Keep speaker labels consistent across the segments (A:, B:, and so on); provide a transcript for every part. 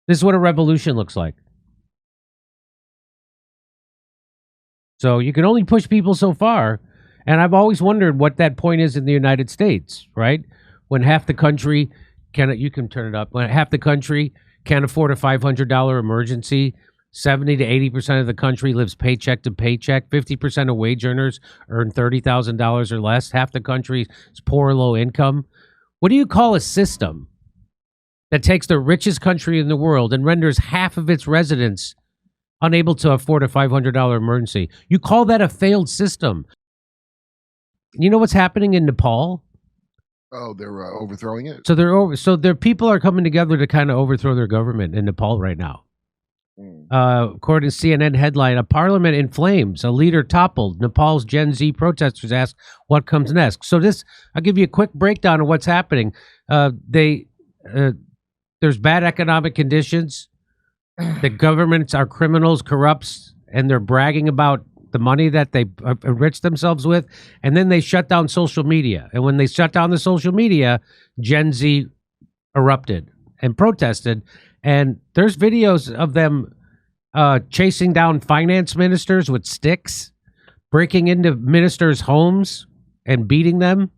A: This is what a revolution looks like. So you can only push people so far. And I've always wondered what that point is in the United States, right? When half the country you can turn it up. When half the country can't afford a $500 emergency, 70 to 80% of the country lives paycheck to paycheck. 50% of wage earners earn $30,000 or less. Half the country is poor or low income. What do you call a system that takes the richest country in the world and renders half of its residents unable to afford a $500 emergency? You call that a failed system. You know what's happening in Nepal?
B: Oh, they're overthrowing it.
A: So their people are coming together to kind of overthrow their government in Nepal right now. According to CNN headline, a parliament in flames, a leader toppled. Nepal's Gen Z protesters ask what comes next. So I'll give you a quick breakdown of what's happening. There's bad economic conditions. The governments are criminals, corrupts, and they're bragging about the money that they enrich themselves with. And then they shut down social media. And when they shut down the social media, Gen Z erupted and protested. And there's videos of them chasing down finance ministers with sticks, breaking into ministers' homes and beating them.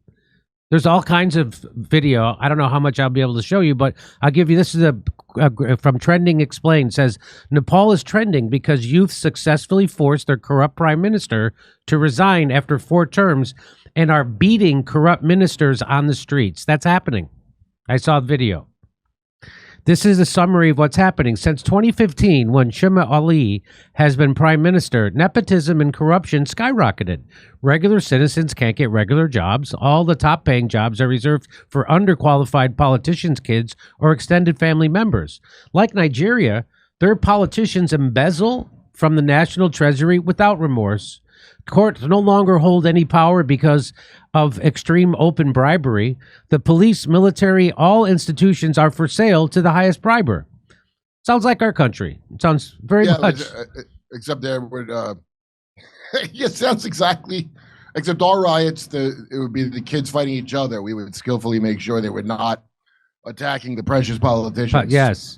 A: There's all kinds of video. I don't know how much I'll be able to show you, but I'll give you, this is from Trending Explained, says Nepal is trending because youth successfully forced their corrupt prime minister to resign after 4 terms and are beating corrupt ministers on the streets. That's happening. I saw the video. This is a summary of what's happening. Since 2015, when Shima Ali has been prime minister, nepotism and corruption skyrocketed. Regular citizens can't get regular jobs. All the top-paying jobs are reserved for underqualified politicians' kids or extended family members. Like Nigeria, their politicians embezzle from the national treasury without remorse. Courts no longer hold any power because of extreme open bribery. The police, military, all institutions are for sale to the highest briber. Sounds like our country. It sounds very much.
B: Except there would, it sounds exactly, except all riots, it would be the kids fighting each other. We would skillfully make sure they were not attacking the precious politicians.
A: Yes.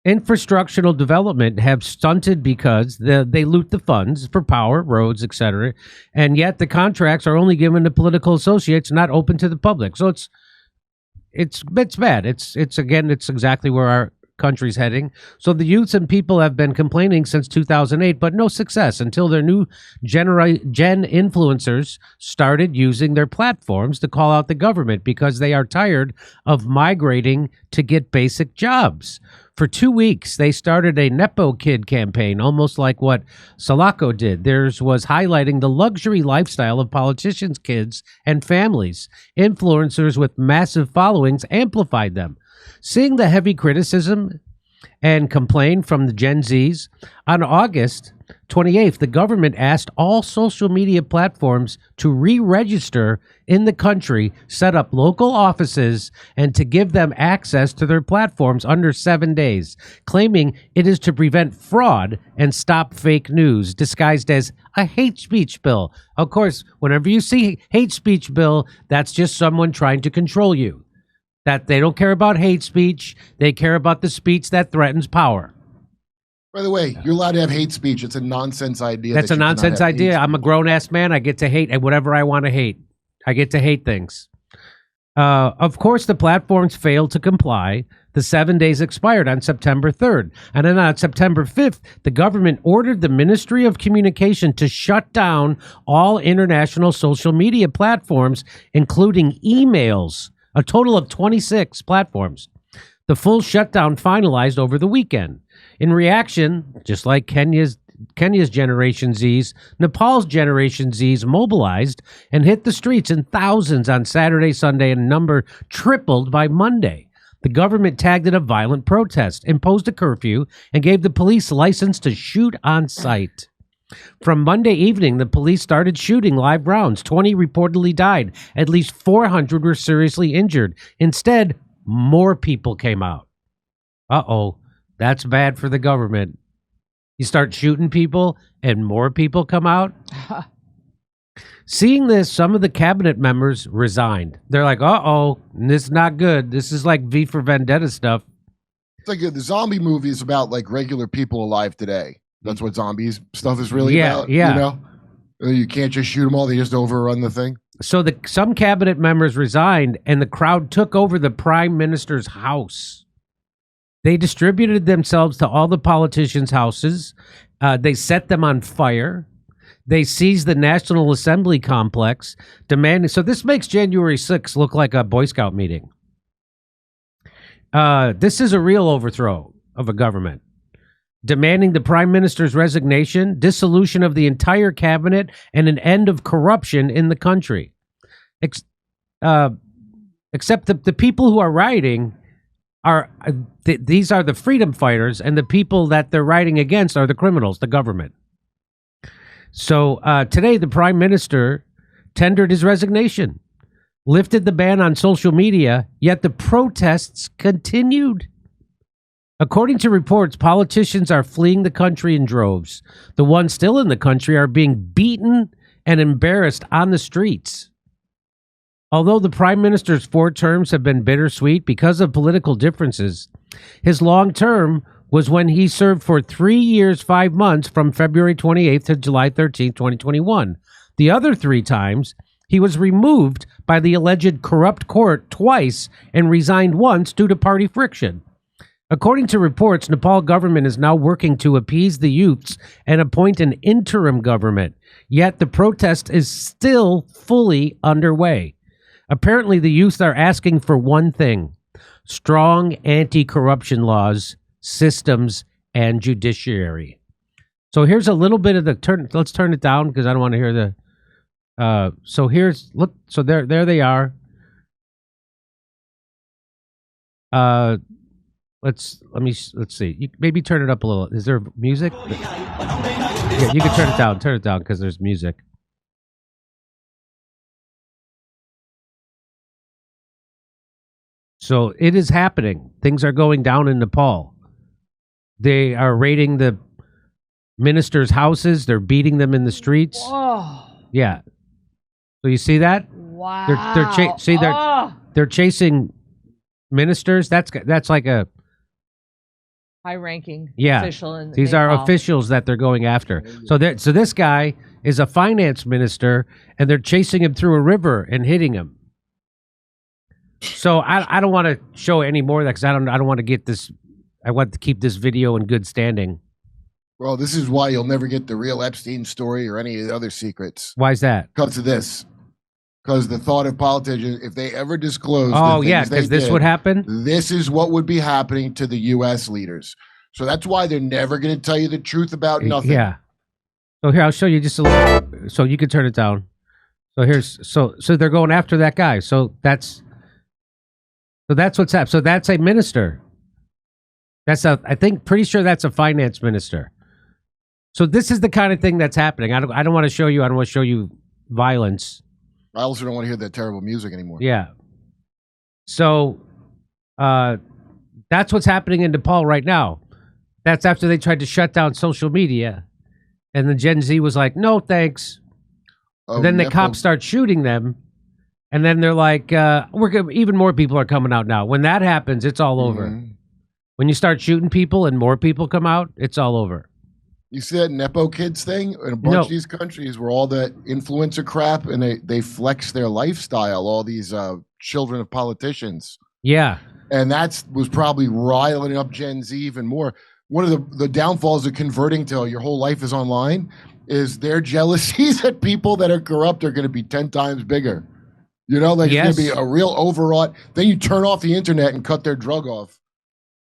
A: Infrastructural development have stunted because they loot the funds for power, roads, etc. And yet the contracts are only given to political associates, not open to the public. So it's bad. It's exactly where our country's heading. So the youths and people have been complaining since 2008, but no success until their new gen influencers started using their platforms to call out the government because they are tired of migrating to get basic jobs. For 2 weeks, they started a Nepo kid campaign, almost like what Salako did. Theirs was highlighting the luxury lifestyle of politicians' kids and families. Influencers with massive followings amplified them. Seeing the heavy criticism and complaint from the Gen Zs, on August 28th, the government asked all social media platforms to re-register in the country, set up local offices, and to give them access to their platforms under 7 days, claiming it is to prevent fraud and stop fake news disguised as a hate speech bill. Of course, whenever you see hate speech bill, that's just someone trying to control you. That they don't care about hate speech. They care about the speech that threatens power.
B: By the way, you're allowed to have hate speech. It's a nonsense idea.
A: That's a nonsense idea. I'm a grown-ass man. I get to hate whatever I want to hate. I get to hate things. Of course, the platforms failed to comply. The 7 days expired on September 3rd. And then on September 5th, the government ordered the Ministry of Communication to shut down all international social media platforms, including emails. A total of 26 platforms. The full shutdown finalized over the weekend. In reaction, just like Kenya's Generation Zs, Nepal's Generation Zs mobilized and hit the streets in thousands on Saturday, Sunday, and number tripled by Monday. The government tagged it a violent protest, imposed a curfew, and gave the police license to shoot on sight. From Monday evening, the police started shooting live rounds. 20 reportedly died. At least 400 were seriously injured. Instead, more people came out. Uh-oh, that's bad for the government. You start shooting people and more people come out? Seeing this, some of the cabinet members resigned. They're like, uh-oh, this is not good. This is like V for Vendetta stuff.
B: It's like the zombie movie is about like regular people alive today. That's what zombies stuff is really about.
A: Yeah.
B: You know, you can't just shoot them all; they just overrun the thing.
A: So some cabinet members resigned, and the crowd took over the prime minister's house. They distributed themselves to all the politicians' houses. They set them on fire. They seized the National Assembly complex, demanding. So this makes January 6th look like a Boy Scout meeting. This is a real overthrow of a government, demanding the prime minister's resignation, dissolution of the entire cabinet, and an end of corruption in the country. Except the people who are rioting are these are the freedom fighters, and the people that they're rioting against are the criminals, the government. So today, the prime minister tendered his resignation, lifted the ban on social media, yet the protests continued. According to reports, politicians are fleeing the country in droves. The ones still in the country are being beaten and embarrassed on the streets. Although the prime minister's 4 terms have been bittersweet because of political differences, his long term was when he served for 3 years, 5 months from February 28th to July 13th, 2021. The other 3 times, he was removed by the alleged corrupt court twice and resigned once due to party friction. According to reports, Nepal government is now working to appease the youths and appoint an interim government, yet the protest is still fully underway. Apparently, the youth are asking for one thing: strong anti-corruption laws, systems, and judiciary. So here's a little bit of the turn. Let's turn it down because I don't want to hear the. So here's look. So there they are. Let's see. You maybe turn it up a little. Is there music? Yeah, you can turn it down. Turn it down because there's music. So it is happening. Things are going down in Nepal. They are raiding the ministers' houses. They're beating them in the streets.
C: Whoa.
A: Yeah. So you see that?
C: Wow.
A: They're chasing ministers. That's like a
C: high-ranking
A: yeah.
C: official. In
A: These
C: Nepal.
A: are officials that they're going after. So this guy is a finance minister, and they're chasing him through a river and hitting him. So I don't want to show any more of that because I don't want to get this. I want to keep this video in good standing.
B: Well, this is why you'll never get the real Epstein story or any of the other secrets.
A: Why is that?
B: Because of this. Because the thought of politicians, if they ever disclose,
A: because this would happen.
B: This is what would be happening to the U.S. leaders. So that's why they're never going to tell you the truth about nothing.
A: Yeah. So here I'll show you just a little. So you can turn it down. So they're going after that guy. So that's what's happening. So that's a minister. Pretty sure that's a finance minister. So this is the kind of thing that's happening. I don't want to show you. I don't want to show you violence.
B: I also don't want to hear that terrible music anymore.
A: Yeah. So that's what's happening in Nepal right now. That's after they tried to shut down social media. And the Gen Z was like, no, thanks. And then the cops start shooting them. And then they're like, even more people are coming out now. When that happens, it's all over. Mm-hmm. When you start shooting people and more people come out, it's all over.
B: You see that Nepo kids thing in a bunch of these countries where all that influencer crap and they flex their lifestyle, all these children of politicians.
A: Yeah.
B: And that was probably riling up Gen Z even more. One of the downfalls of converting to your whole life is online is their jealousies that people that are corrupt are going to be 10 times bigger. You know, like
A: yes.
B: It's going to be a real overwrought. Then you turn off the internet and cut their drug off.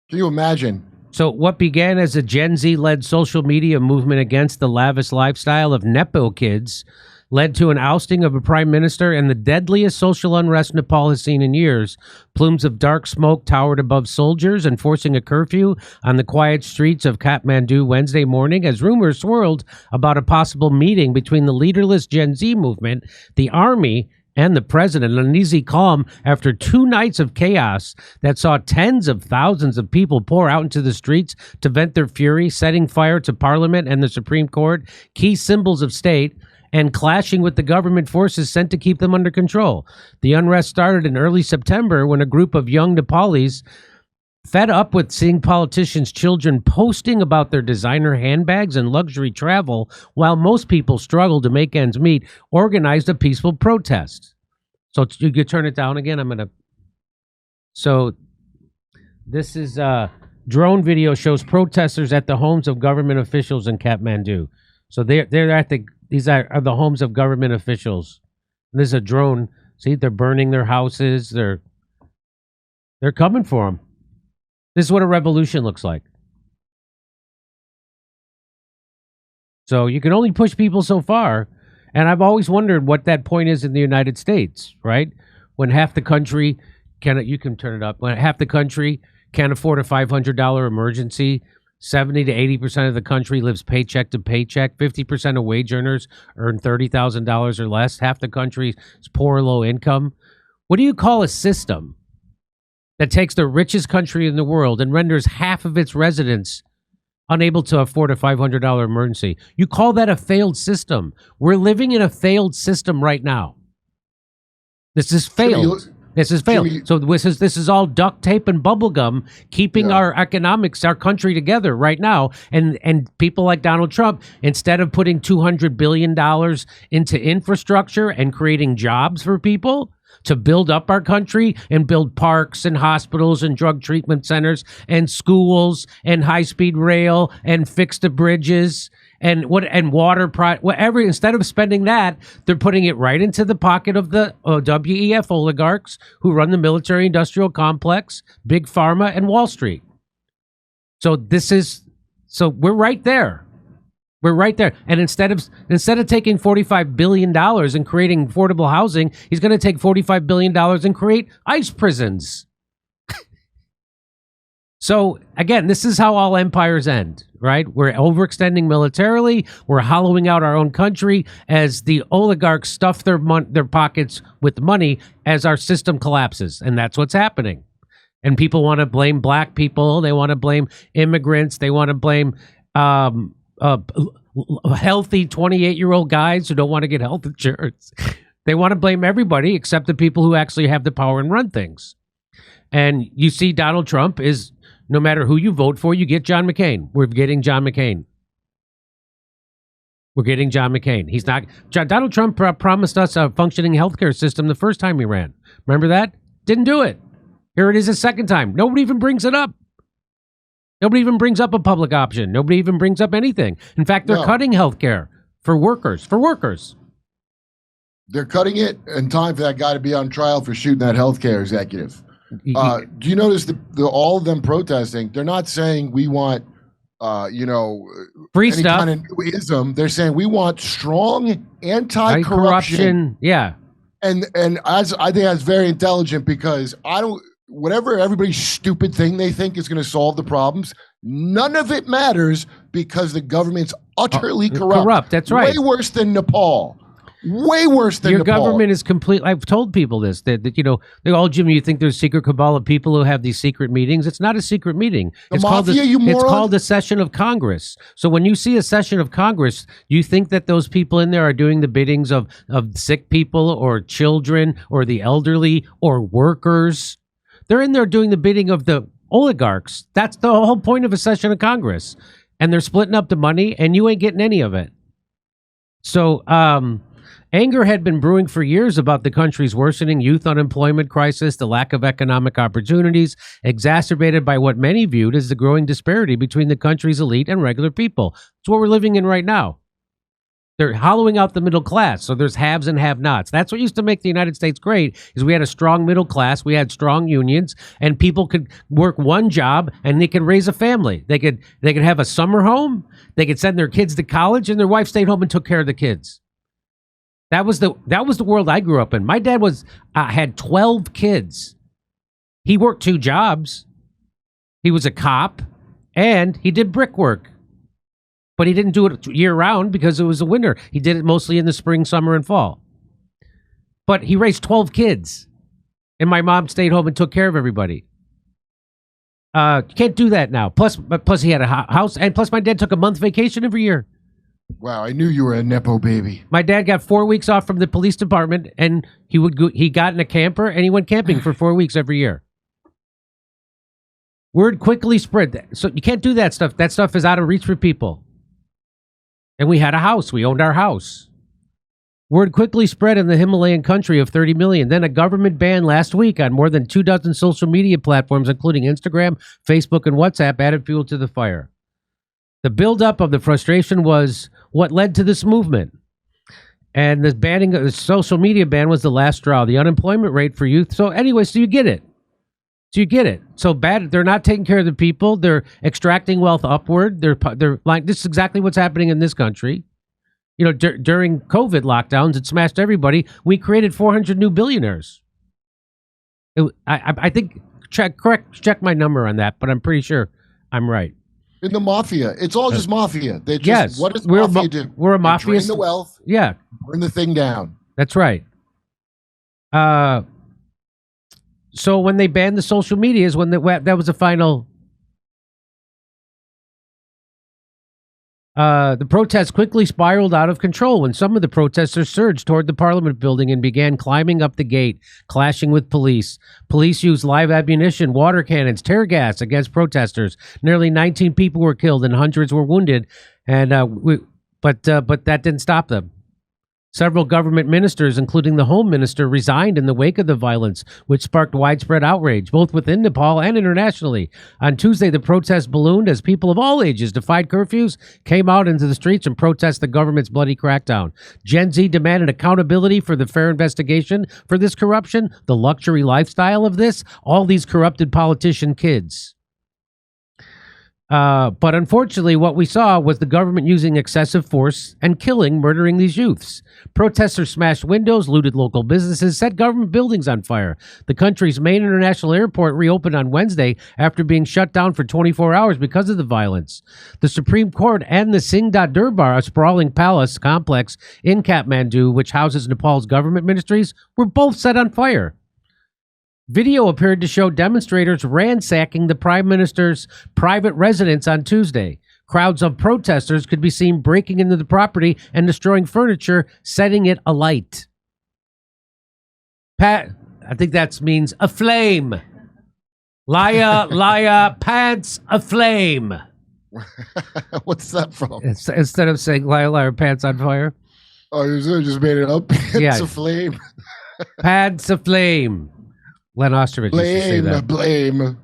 B: Can you imagine?
A: So what began as a Gen Z-led social media movement against the lavish lifestyle of Nepo kids led to an ousting of a prime minister and the deadliest social unrest Nepal has seen in years. Plumes of dark smoke towered above soldiers, enforcing a curfew on the quiet streets of Kathmandu Wednesday morning as rumors swirled about a possible meeting between the leaderless Gen Z movement, the army, and the president. An uneasy calm after 2 nights of chaos that saw tens of thousands of people pour out into the streets to vent their fury, setting fire to Parliament and the Supreme Court, key symbols of state, and clashing with the government forces sent to keep them under control. The unrest started in early September when a group of young Nepalese Fed up with seeing politicians' children posting about their designer handbags and luxury travel while most people struggle to make ends meet, organized a peaceful protest. So you could turn it down again. So this is drone video shows protesters at the homes of government officials in Kathmandu. So they're at these are the homes of government officials. This is a drone. See, they're burning their houses. They're coming for them. This is what a revolution looks like. So you can only push people so far. And I've always wondered what that point is in the United States, right? When half the country you can turn it up. When half the country can't afford a $500 emergency, 70 to 80% of the country lives paycheck to paycheck. 50% of wage earners earn $30,000 or less. Half the country is poor or low income. What do you call a system that takes the richest country in the world and renders half of its residents unable to afford a $500 emergency? You call that a failed system. We're living in a failed system right now. This is failed. This is failed. So this is all duct tape and bubble gum keeping our economics, our country together right now. And people like Donald Trump, instead of putting $200 billion into infrastructure and creating jobs for people, to build up our country and build parks and hospitals and drug treatment centers and schools and high-speed rail and fix the bridges and water, whatever. Instead of spending that, they're putting it right into the pocket of the WEF oligarchs who run the military-industrial complex, Big Pharma, and Wall Street. So we're right there. We're right there. And instead of taking $45 billion and creating affordable housing, he's going to take $45 billion and create ICE prisons. So, again, this is how all empires end, right? We're overextending militarily. We're hollowing out our own country as the oligarchs stuff their pockets with money as our system collapses. And that's what's happening. And people want to blame black people. They want to blame immigrants. They want to blame healthy 28-year-old guys who don't want to get health insurance. They want to blame everybody except the people who actually have the power and run things. And you see Donald Trump is, no matter who you vote for, you get John McCain. We're getting John McCain. We're getting John McCain. He's not. Donald Trump promised us a functioning healthcare system the first time he ran. Remember that? Didn't do it. Here it is a second time. Nobody even brings it up. Nobody even brings up a public option. Nobody even brings up anything. In fact, they're cutting health care for workers.
B: They're cutting it in time for that guy to be on trial for shooting that healthcare executive. Do you notice all of them protesting? They're not saying we want,
A: free
B: any
A: stuff.
B: kind of ism. They're saying we want strong anti-corruption.
A: Yeah.
B: And as I think that's very intelligent, because whatever everybody's stupid thing they think is going to solve the problems, none of it matters because the government's utterly corrupt.
A: That's right.
B: Way worse than Nepal. Way worse than Nepal.
A: Your government is complete. I've told people this, that Jimmy, you think there's secret cabal of people who have these secret meetings. It's not a secret meeting.
B: It's called
A: a session of Congress. So when you see a session of Congress, you think that those people in there are doing the biddings of sick people or children or the elderly or workers. They're in there doing the bidding of the oligarchs. That's the whole point of a session of Congress. And they're splitting up the money, and you ain't getting any of it. So anger had been brewing for years about the country's worsening youth unemployment crisis, the lack of economic opportunities, exacerbated by what many viewed as the growing disparity between the country's elite and regular people. It's what we're living in right now. They're hollowing out the middle class, so there's haves and have-nots. That's what used to make the United States great, is we had a strong middle class, we had strong unions, and people could work one job and they could raise a family. They could have a summer home, they could send their kids to college, and their wife stayed home and took care of the kids. That was the world I grew up in. My dad had 12 kids. He worked 2 jobs. He was a cop, and he did brickwork. But he didn't do it year-round because it was the winter. He did it mostly in the spring, summer, and fall. But he raised 12 kids, and my mom stayed home and took care of everybody. Can't do that now. Plus he had a house, and plus my dad took a month vacation every year.
B: Wow, I knew you were a Nepo baby.
A: My dad got 4 weeks off from the police department, and he got in a camper, and he went camping for 4 weeks every year. Word quickly spread. So you can't do that stuff. That stuff is out of reach for people. And we had a house. We owned our house. Word quickly spread in the Himalayan country of 30 million. Then a government ban last week on more than 24 social media platforms, including Instagram, Facebook, and WhatsApp, added fuel to the fire. The buildup of the frustration was what led to this movement. And the banning of the social media ban was the last straw. The unemployment rate for youth. So anyway, so you get it. So bad. They're not taking care of the people. They're extracting wealth upward. They're like, this is exactly what's happening in this country. You know, during COVID lockdowns, it smashed everybody. We created 400 new billionaires. I think check my number on that, but I'm pretty sure I'm right.
B: In the mafia, it's all just mafia. They just,
A: yes,
B: what does mafia do?
A: We're a mafia.
B: Drain the wealth.
A: Yeah,
B: burn the thing down.
A: That's right. So when they banned the social media is when that was the final. The protests quickly spiraled out of control when some of the protesters surged toward the parliament building and began climbing up the gate, clashing with police. Police used live ammunition, water cannons, tear gas against protesters. Nearly 19 people were killed and hundreds were wounded, and but that didn't stop them. Several government ministers, including the Home Minister, resigned in the wake of the violence, which sparked widespread outrage, both within Nepal and internationally. On Tuesday, the protests ballooned as people of all ages defied curfews, came out into the streets, and protested the government's bloody crackdown. Gen Z demanded accountability for the fair investigation for this corruption, the luxury lifestyle of this, all these corrupted politician kids. But unfortunately, what we saw was the government using excessive force and murdering these youths. Protesters smashed windows, looted local businesses, set government buildings on fire. The country's main international airport reopened on Wednesday after being shut down for 24 hours because of the violence. The Supreme Court and the Singda Durbar, a sprawling palace complex in Kathmandu, which houses Nepal's government ministries, were both set on fire. Video appeared to show demonstrators ransacking the prime minister's private residence on Tuesday. Crowds of protesters could be seen breaking into the property and destroying furniture, setting it alight. I think that means aflame. Laya, pants aflame.
B: What's that from?
A: Instead of saying liar, pants on fire.
B: Oh, you just made it up? Pants aflame.
A: Pants aflame. Len Osterman used to say that.
B: Blame.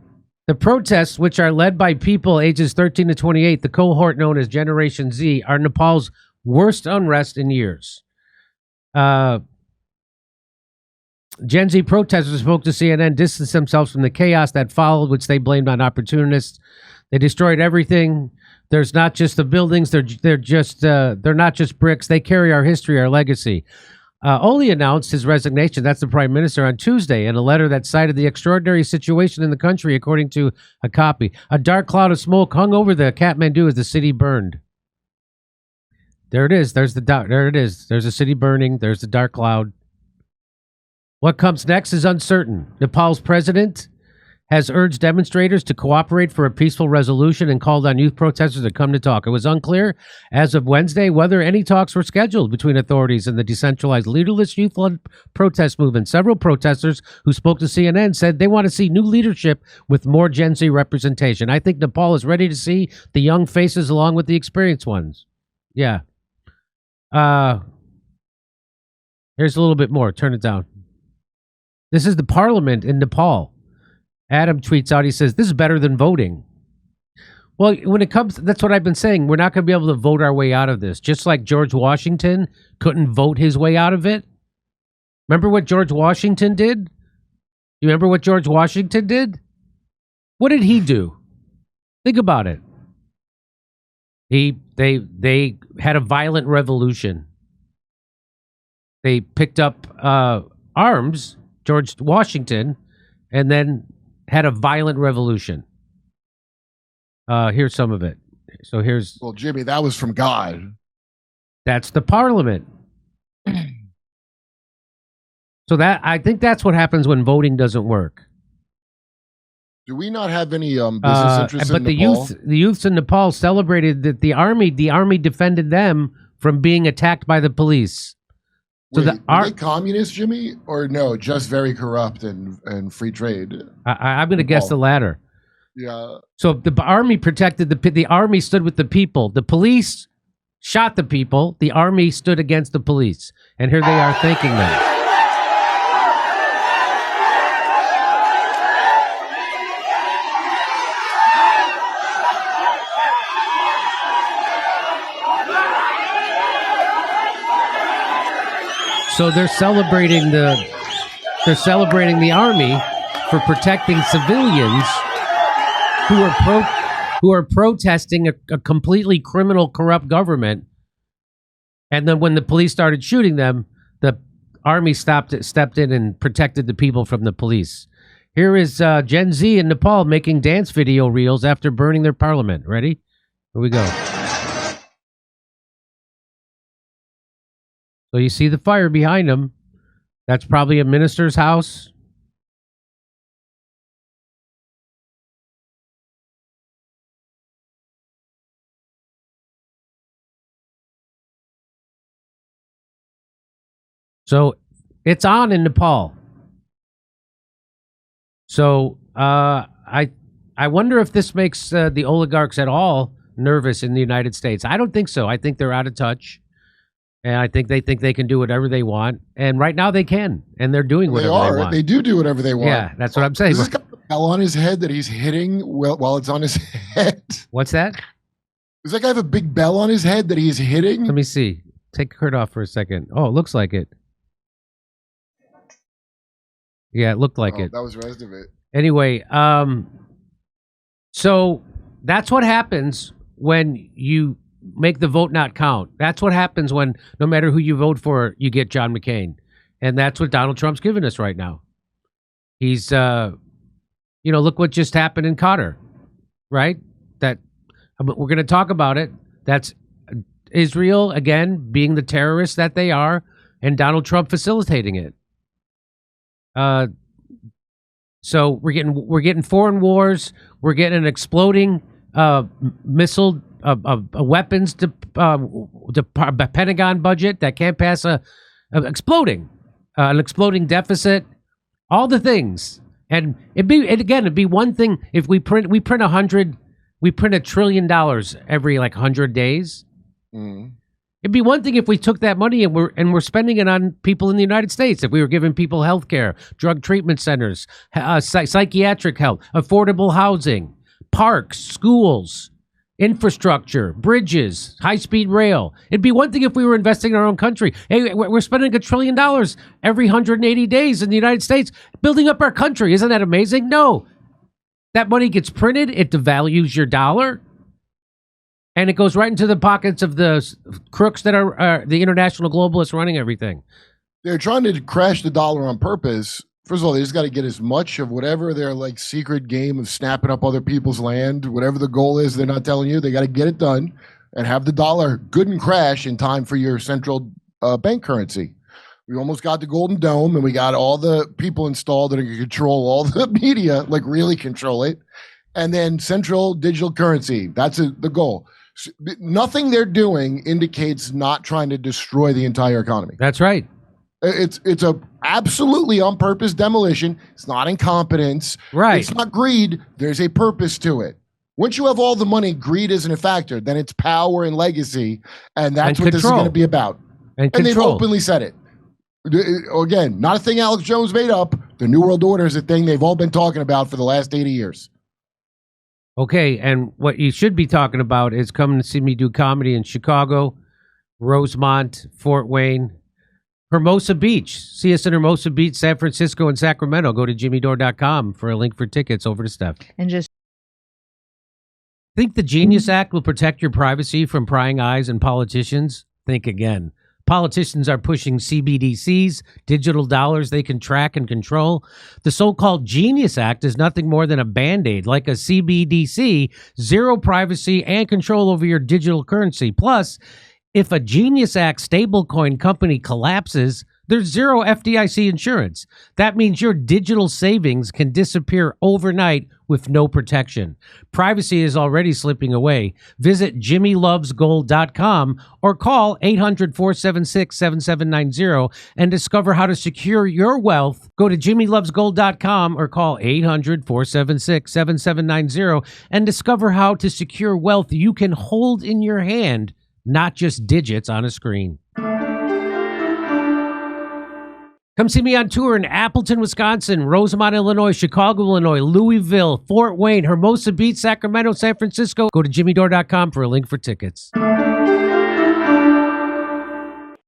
A: The protests, which are led by people ages 13 to 28, the cohort known as Generation Z, are Nepal's worst unrest in years. Gen Z protesters spoke to CNN, distanced themselves from the chaos that followed, which they blamed on opportunists. They destroyed everything. There's not just the buildings. They're not just bricks. They carry our history, our legacy. Oli announced his resignation, that's the prime minister, on Tuesday in a letter that cited the extraordinary situation in the country, according to a copy. A dark cloud of smoke hung over the Kathmandu as the city burned. There it is. There it is. There's a city burning. There's the dark cloud. What comes next is uncertain. Nepal's president has urged demonstrators to cooperate for a peaceful resolution and called on youth protesters to come to talk. It was unclear as of Wednesday whether any talks were scheduled between authorities and the decentralized, leaderless youth-led protest movement. Several protesters who spoke to CNN said they want to see new leadership with more Gen Z representation. I think Nepal is ready to see the young faces along with the experienced ones. Yeah. Here's a little bit more. Turn it down. This is the parliament in Nepal. Adam tweets out, he says, this is better than voting. Well, when it comes, that's what I've been saying. We're not going to be able to vote our way out of this. Just like George Washington couldn't vote his way out of it. Remember what George Washington did? You remember what George Washington did? What did he do? Think about it. They had a violent revolution. They picked up arms, George Washington, and then had a violent revolution. Here's some of it. So here's...
B: Well, Jimmy, that was from God.
A: That's the parliament. So that, I think that's what happens when voting doesn't work.
B: Do we not have any business interests in Nepal?
A: But the youths in Nepal celebrated that the army defended them from being attacked by the police. So
B: wait, are they communist, Jimmy, or no? Just very corrupt and free trade.
A: I'm going to guess the latter.
B: Yeah.
A: So the army protected the army stood with the people. The police shot the people. The army stood against the police. And here they are thanking them. So they're celebrating the army for protecting civilians who are protesting a completely criminal, corrupt government. And then when the police started shooting them, the army stepped in and protected the people from the police. Here is Gen Z in Nepal making dance video reels after burning their parliament. Ready? Here we go. So you see the fire behind them. That's probably a minister's house. So it's on in Nepal. So I wonder if this makes the oligarchs at all nervous in the United States. I don't think so. I think they're out of touch. And I think they can do whatever they want. And right now they can. And they're doing whatever they want.
B: They do whatever they want.
A: Yeah, that's what I'm saying.
B: Does this guy have a bell on his head that he's hitting while it's on his head?
A: What's that?
B: Does that guy have a big bell on his head that he's hitting?
A: Let me see. Take Kurt off for a second. Oh, it looks like it. Yeah, it looked like it.
B: That was the rest of it.
A: Anyway, so that's what happens when you make the vote not count. That's what happens when no matter who you vote for, you get John McCain. And that's what Donald Trump's giving us right now. He's, look what just happened in Qatar, right? That we're going to talk about it. That's Israel, again, being the terrorists that they are, and Donald Trump facilitating it. So we're getting foreign wars. We're getting an exploding missile weapons to Pentagon budget that can't pass an exploding deficit. All the things, and it'd be one thing if we print $1 trillion every 100 days. Mm. It'd be one thing if we took that money and we're spending it on people in the United States. If we were giving people health care, drug treatment centers, psychiatric help, affordable housing, parks, schools, infrastructure, bridges, high-speed rail. It'd be one thing if we were investing in our own country. Hey, we're spending $1 trillion every 180 days in the United States building up our country. Isn't that amazing? No. That money gets printed. It devalues your dollar. And it goes right into the pockets of the crooks that are the international globalists running everything.
B: They're trying to crash the dollar on purpose. First of all, they just got to get as much of whatever their secret game of snapping up other people's land, whatever the goal is, they're not telling you. They got to get it done and have the dollar good and crash in time for your central bank currency. We almost got the Golden Dome, and we got all the people installed that can control all the media, really control it. And then central digital currency. That's the goal. Nothing they're doing indicates not trying to destroy the entire economy.
A: That's right.
B: It's a absolutely on purpose demolition. It's not incompetence.
A: Right.
B: It's not greed. There's a purpose to it. Once you have all the money, greed isn't a factor. Then it's power and legacy, and that's what this is going to be about. And they've openly said it. Again, not a thing Alex Jones made up. The New World Order is a thing they've all been talking about for the last 80 years.
A: Okay, and what you should be talking about is coming to see me do comedy in Chicago, Rosemont, Fort Wayne, Hermosa Beach. See us in Hermosa Beach, San Francisco, and Sacramento. Go to jimmydore.com for a link for tickets. Over to Steph.
C: And just
A: think the Genius Act will protect your privacy from prying eyes and politicians? Think again. Politicians are pushing CBDCs, digital dollars they can track and control. The so-called Genius Act is nothing more than a Band-Aid, like a CBDC, zero privacy and control over your digital currency. Plus, if a Genius Act stablecoin company collapses, There's zero FDIC insurance. That means your digital savings can disappear overnight with no protection. Privacy is already slipping away. Visit jimmylovesgold.com or call 800-476-7790 and discover how to secure your wealth. Go to jimmylovesgold.com or call 800-476-7790 and discover how to secure wealth you can hold in your hand, not just digits on a screen. Come see me on tour in Appleton, Wisconsin, Rosemont, Illinois, Chicago, Illinois, Louisville, Fort Wayne, Hermosa Beach, Sacramento, San Francisco. Go to jimmydore.com for a link for tickets.